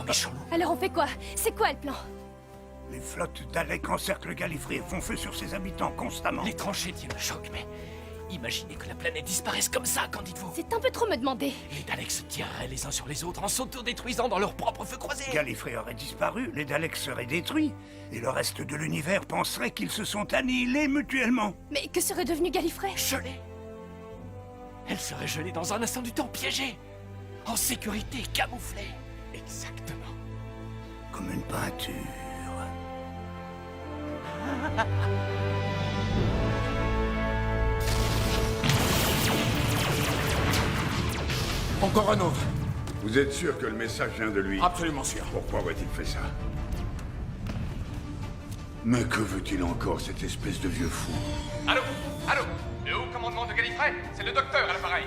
méchant loup. Alors on fait quoi? C'est quoi le plan? Les flottes Daleks encerclent Gallifrey et font feu sur ses habitants constamment. Les tranchées tiennent le choc, mais... Imaginez que la planète disparaisse comme ça, qu'en dites-vous? C'est un peu trop me demander. Les Daleks se tireraient les uns sur les autres en s'auto-détruisant dans leur propre feu croisé. Gallifrey aurait disparu, les Daleks seraient détruits, et le reste de l'univers penserait qu'ils se sont annihilés mutuellement. Mais que serait devenu Gallifrey? Gelée. Elle serait gelée dans un instant du temps, piégée. En sécurité, camouflée. Exactement. Comme une peinture. Encore un autre. Vous êtes sûr que le message vient de lui? Absolument sûr. Pourquoi aurait-il fait ça? Mais que veut-il encore, cette espèce de vieux fou? Allô? Allô? Le haut commandement de Gallifrey? C'est le docteur à l'appareil.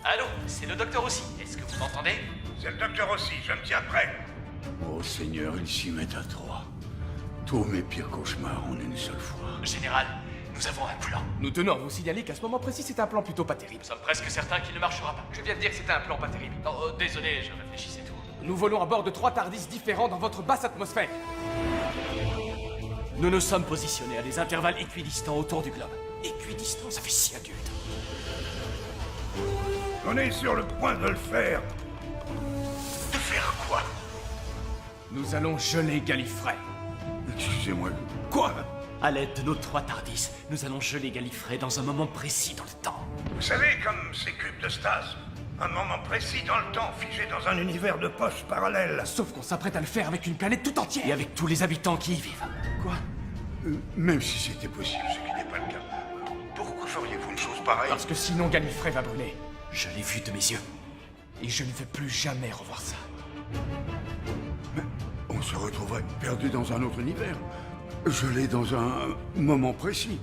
Allô, c'est le docteur aussi. Est-ce que vous m'entendez? C'est le docteur aussi, je me tiens prêt. Oh Seigneur, il s'y met à trois. Tous mes pires cauchemars en une seule fois. Général, nous avons un plan. Nous tenons à vous signaler qu'à ce moment précis, c'est un plan plutôt pas terrible. Nous sommes presque certains qu'il ne marchera pas. Je viens de dire que c'était un plan pas terrible. Oh, désolé, je réfléchissais tout. Nous volons à bord de 3 TARDIS différents dans votre basse atmosphère. Nous nous sommes positionnés à des intervalles équidistants autour du globe. Équidistants, ça fait si adulte. On est sur le point de le faire. De faire quoi? Nous allons geler Gallifrey. Excusez-moi. Quoi? À l'aide de nos 3 TARDIS, nous allons geler Gallifrey dans un moment précis dans le temps. Vous savez, comme ces cubes de stase. Un moment précis dans le temps, figé dans un univers de poches parallèles. Sauf qu'on s'apprête à le faire avec une planète tout entière. Et avec tous les habitants qui y vivent. Quoi? Même si c'était possible, ce qui n'est pas le cas. Pourquoi feriez-vous une chose pareille? Parce que sinon Gallifrey va brûler. Je l'ai vu de mes yeux. Et je ne veux plus jamais revoir ça. Mais on se retrouverait perdu dans un autre univers. Gelé dans un moment précis.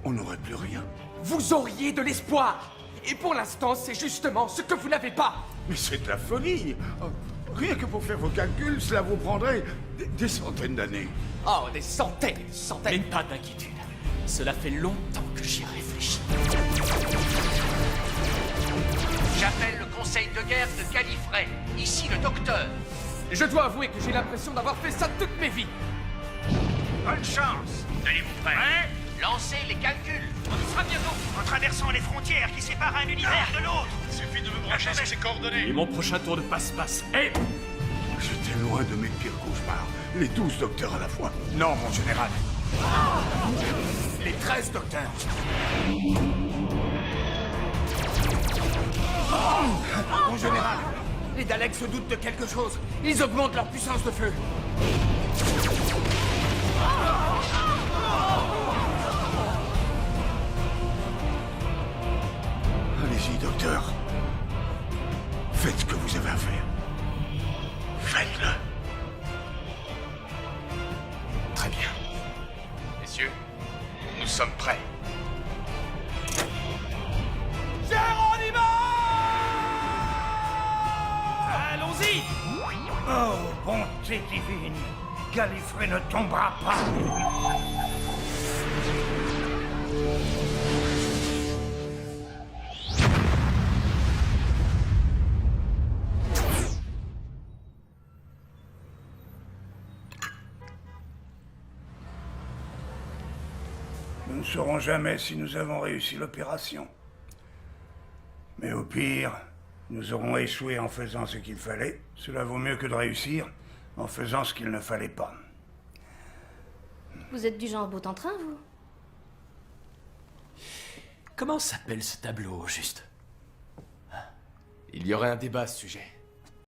On n'aurait plus rien. Vous auriez de l'espoir. Et pour l'instant, c'est justement ce que vous n'avez pas. Mais c'est de la folie. Rien que pour faire vos calculs, cela vous prendrait des centaines d'années. Oh, des centaines et des Mais centaines. pas d'inquiétude. Cela fait longtemps que j'y réfléchis. J'appelle le conseil de guerre de Gallifrey. Ici le docteur. Je dois avouer que j'ai l'impression d'avoir fait ça toutes mes vies. Bonne chance. Tenez-vous prêts? Lancez les calculs. On y sera bientôt. En traversant les frontières qui séparent un univers de l'autre. Il suffit de me brancher sur ces coordonnées. Et mon prochain tour de passe-passe est... J'étais loin de mes pires cauchemars. Les 12 docteurs à la fois. Non, mon général. Les 13 docteurs. Mon général, les Daleks se doutent de quelque chose. Ils augmentent leur puissance de feu. Allez-y, docteur. Faites ce que vous avez à faire. Faites-le. Très bien. Messieurs, nous sommes prêts. Allons-y! Oh, bonté divine. Gallifrey ne tombera pas. Nous ne saurons jamais si nous avons réussi l'opération. Mais au pire, nous aurons échoué en faisant ce qu'il fallait. Cela vaut mieux que de réussir en faisant ce qu'il ne fallait pas. Vous êtes du genre beau en train, vous? Comment s'appelle ce tableau, au juste? Il y aurait un débat à ce sujet.